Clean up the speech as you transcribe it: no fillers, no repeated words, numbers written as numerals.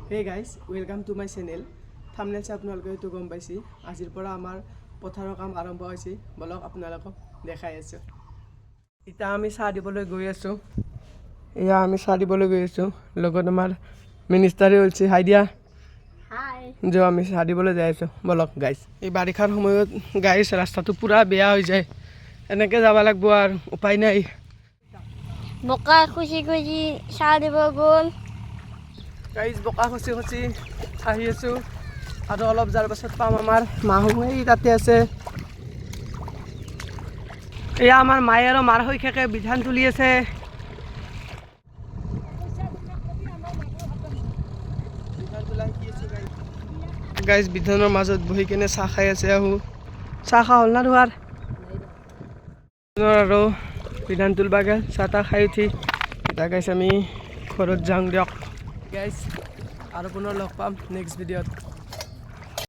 Hey guys welcome to my channel. Thumbnail চাই আপোনালোকে হয়তো গম পাইছে আজিৰ পৰা আমাৰ পথাৰৰ কাম আৰম্ভ হৈছে। বলক আপোনালোকক দেখাই আছোঁ। এতিয়া আমি চাহ দিবলৈ গৈ আছোঁ। এয়া আমি চাহ দিবলৈ গৈ আছোঁ। লগত আমাৰ মিনিষ্টাৰে হৈছে হাই দিয়া। যে আমি চাহ দিবলৈ যাই আছোঁ। বলক গাইজ, এই বাৰিষাৰ সময়ত গাইজ ৰাস্তাটো পূৰা বেয়া হৈ যায়। এনেকৈ যাব লাগিব আৰু উপায় নাই। বোকা খুচি খুচি চাহ দিব গ'ল। গাইজ বোকা খচি খচি আহি আছোঁ আৰু অলপ যোৱাৰ পাছত পাম আমাৰ মাহু এই তাতে আছে। এয়া আমাৰ মায়ে আৰু মাৰ হৈ থাকে বিধান তুলি আছে। গাইজ বিধানৰ মাজত বহি কেনে চাহ খাই আছে। চাহ খোৱা হ'ল না তোমাৰ? আৰু বিধান তুলবা গেল চাহ তাহ খাই উঠি এতিয়া গাইজ আমি ঘৰত যাওঁ দিয়ক। গাইজ আৰু পুনৰ লগ পাম নেক্সট ভিডিঅ'ত।